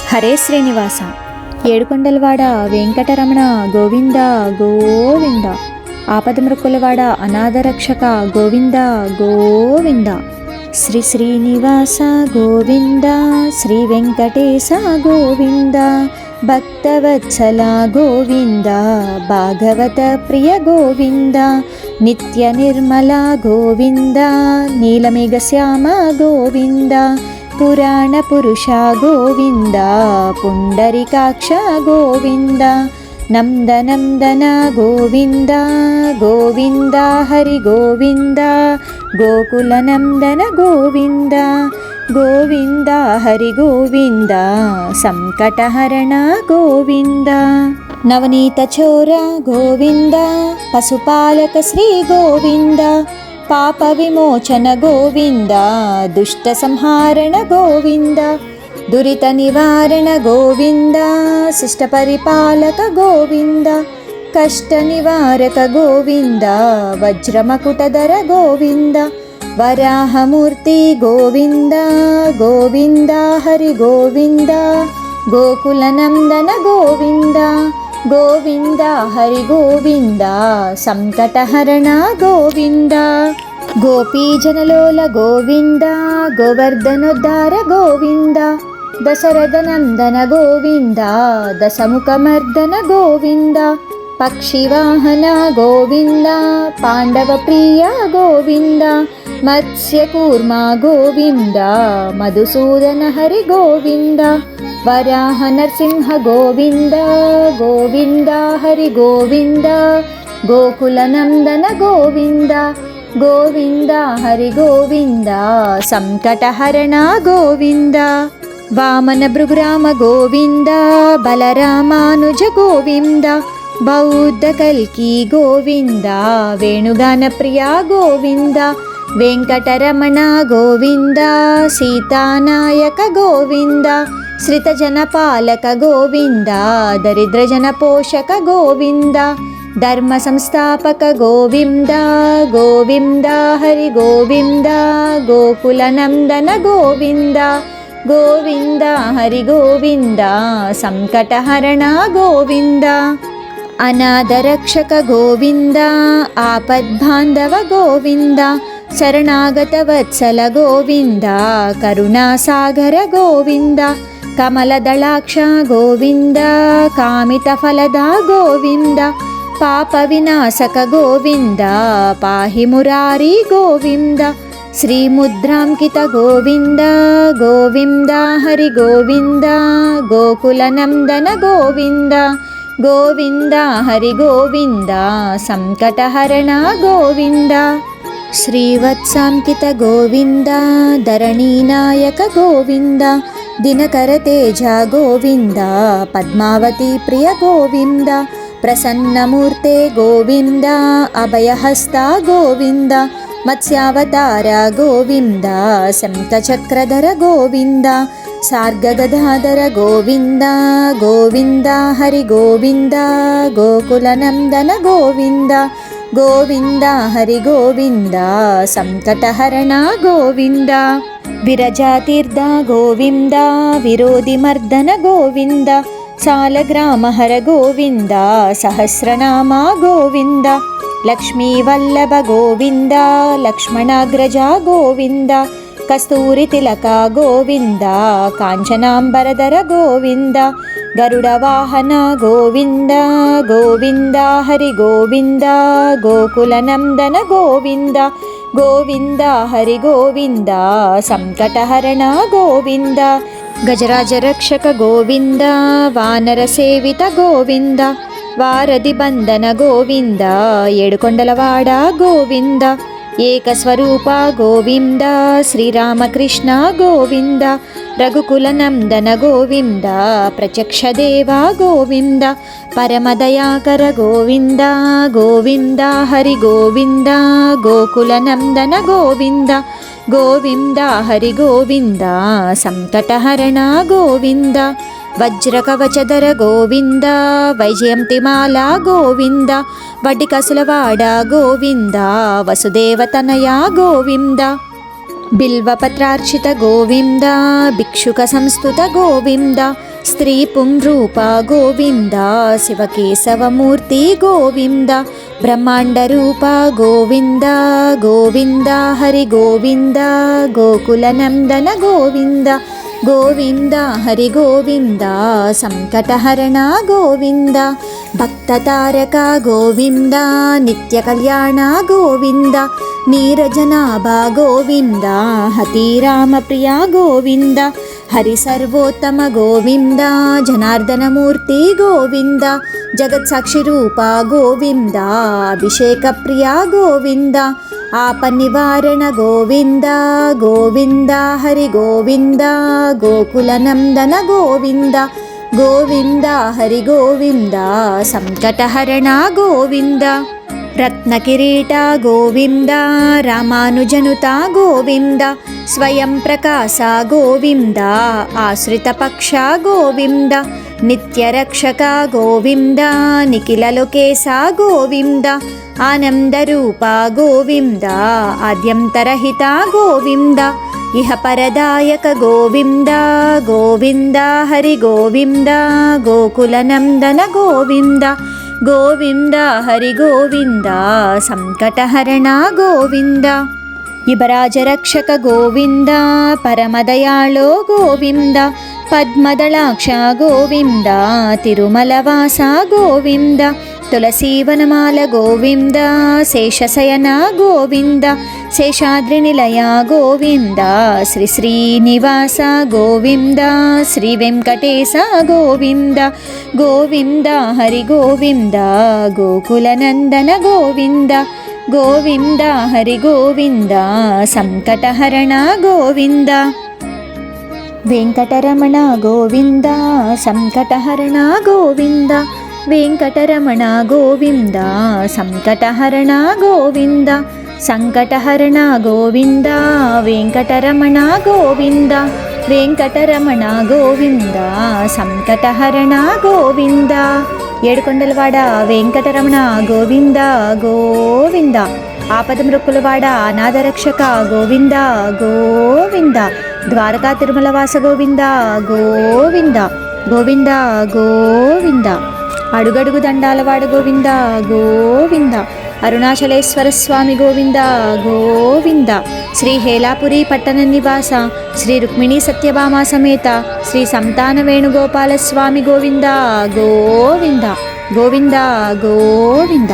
హరే శ్రీనివాస. ఏడుకొండలవాడ వెంకటరమణ గోవింద గోవింద. ఆపదమృక్కులవాడ అనాథరక్షక గోవింద గోవింద. శ్రీ శ్రీనివాస గోవింద, శ్రీ వెంకటేశ గోవింద, భక్తవత్సల గోవింద, భాగవత ప్రియ గోవింద, నిత్య నిర్మల గోవింద, నీలమేఘ శ్యామ గోవింద, పురాణ పురుష గోవింద, పుండరీకాక్ష గోవింద, నందనందన గోవింద గోవింద, హరి గోవింద, గోకుల నందన గోవింద గోవింద, హరి గోవింద, సంకటహరణ గోవింద, నవనీత చోర గోవింద, పశుపాలక శ్రీ గోవింద, పాప విమోచన గోవింద, దుష్ట సంహారణ గోవింద, దురిత నివారణ గోవింద, శిష్ట పరిపాలక గోవింద, కష్ట నివారక గోవింద, వజ్రమకుటధర గోవింద, వరాహమూర్తి గోవింద గోవింద, హరి గోవింద, గోకుల నందన గోవింద గోవింద, హరి గోవింద, సంకటహరణ గోవింద, గోపీజనలోల గోవింద, గోవర్ధనోద్ధార గోవింద, దశరథ నందన గోవింద, దశముఖమర్దన గోవింద, పక్షివాహన గోవింద, పాండవ ప్రియ గోవింద, మత్స్యకూర్మ గోవింద, మధుసూదన హరి గోవింద, వరాహ నరసింహ గోవింద గోవింద, హరి గోవింద, గోకుల నందన గోవింద గోవింద, హరి గోవింద, సంకటహరణ గోవింద, వామన భృగురామ గోవింద, బలరామానుజ గోవింద, బౌద్ధ కల్కి గోవింద, వేణుగాన ప్రియ గోవింద, వెంకటరమణ గోవింద, సీతానాయక గోవింద, శ్రితజన పాలక గోవింద, దరిద్రజన పోషక గోవింద, ధర్మ సంస్థాపక గోవింద గోవింద, హరి గోవింద, గోకుల నందన గోవింద గోవింద, హరి గోవింద, సంకటహరణ గోవింద, అనాథరక్షక గోవింద, ఆపద్బాంధవ గోవింద, శరణాగత వత్సల గోవింద, కరుణాసాగర గోవింద, కమలదళాక్ష గోవింద, కామిత ఫలద గోవింద, పాప వినాశక గోవింద, పాహి మురారి గోవింద, శ్రీముద్రాంకిత గోవింద గోవింద, హరి గోవింద, గోకుల నందన గోవింద గోవింద, హరి గోవింద, సంకటహరణ గోవింద, శ్రీవత్సాంకిత గోవింద, ధరణీనాయక గోవింద, దినకర తేజ గోవింద, పద్మావతి ప్రియ గోవింద, ప్రసన్నమూర్తే గోవింద, అభయహస్త గోవింద, మత్స్యావతార గోవింద, శంఖచక్రధర గోవింద, సార్గగదాధర గోవింద గోవింద, హరి గోవింద, గోకుల నందన గోవింద గోవింద, హరి గోవింద, సంకటహరణ గోవింద, విరజాతీర్థ గోవింద, విరోధిమర్దన గోవింద, సాలగ్రామహర గోవింద, సహస్రనామ గోవింద, లక్ష్మీవల్లభ గోవింద, లక్ష్మణాగ్రజ గోవింద, కస్తూరి తిలక గోవింద, కాంచనాంబరధర గోవింద, గరుడ వాహన గోవింద గోవింద, హరి గోవింద, గోకుల నందన గోవింద గోవింద, హరి గోవింద, సంకటహరణ గోవింద, గజరాజ రక్షక గోవింద, వానర సేవిత గోవింద, వారధి బంధన గోవింద, ఏడుకొండలవాడ గోవింద, ఏకస్వరూప గోవింద, శ్రీరామకృష్ణ గోవింద, రఘుకుల నందన గోవింద, ప్రత్యక్ష దేవ గోవింద, పరమదయాకర గోవింద గోవింద, హరి గోవింద, గోకుల నందన గోవింద గోవింద, హరి గోవింద, సంకటహరణ గోవింద, వజ్రకవచధర గోవింద, వైజయంతిమాల గోవింద, వడ్డికసులవాడ గోవింద, వసుదేవతనయ గోవింద, బిల్వపత్రార్చిత గోవింద, భిక్షుక సంస్థుత గోవింద, స్త్రీ పుంరూప గోవింద శివకేశవమూర్తి గోవింద బ్రహ్మాండ రూప గోవింద గోవింద హరి గోవింద గోకులనందన గోవింద గోవింద హరి గోవింద సంకటహరణ గోవింద భక్తతారక గోవింద నిత్య కళ్యాణ గోవింద నీరజనాభ గోవింద హతిరామ ప్రియ గోవింద హరి సర్వోత్తమ గోవింద జనార్దనమూర్తి గోవింద జగత్సాక్షి రూప గోవింద అభిషేక ప్రియ గోవింద ఆపన్నివారణ గోవింద గోవింద హరి గోవింద గోకులనందన గోవింద గోవింద హరి గోవింద సంకటహరణ గోవింద రత్నకిరీట గోవింద రామానుజనుత గోవింద స్వయం ప్రకాశ గోవింద ఆశ్రితపక్ష గోవింద నిత్యరక్షక గోవింద నిఖిలలోకేశ గోవింద ఆనందరూప గోవింద ఆద్యంతరహిత గోవింద ఇహ పరదాయక గోవింద గోవింద హరి గోవింద గోకులనందన గోవింద గోవింద హరి గోవింద సంకటహరణ గోవింద యువరాజరక్షక గోవింద పరమదయాళో గోవింద పద్మదళాక్ష గోవింద తిరుమలవాస గోవింద తులసీవనమాల గోవింద శేషశయన గోవింద శేషాద్రి నిలయ గోవింద శ్రీ శ్రీనివాస గోవింద శ్రీ వెంకటేశ గోవింద గోవింద హరి గోవింద గోకులనందన గోవింద గోవింద హరి గోవింద సంకటహరణ గోవింద వెంకటరమణ గోవింద సంకటహరణ గోవింద వెంకటరమణ గోవింద సంకటహరణ గోవింద సంకటహరణ గోవింద వెంకటరమణ గోవింద వెంకటరమణ గోవింద సంకటహరణ గోవింద ఏడుకొండలవాడ వెంకటరమణ గోవింద గోవింద ఆపదమృక్కులవాడ అనాథరక్షక గోవింద గోవింద ద్వారకా తిరుమలవాస గోవింద గోవింద గోవింద గోవింద అడుగడుగు దండాలవాడ గోవింద గోవింద అరుణాచలేశ్వర స్వామి గోవింద గోవింద శ్రీ హేలాపురి పట్టణ నివాస శ్రీ రుక్మిణీ సత్యభామ సమేత శ్రీ సంతాన వేణుగోపాల స్వామి గోవింద గోవింద గోవింద గోవింద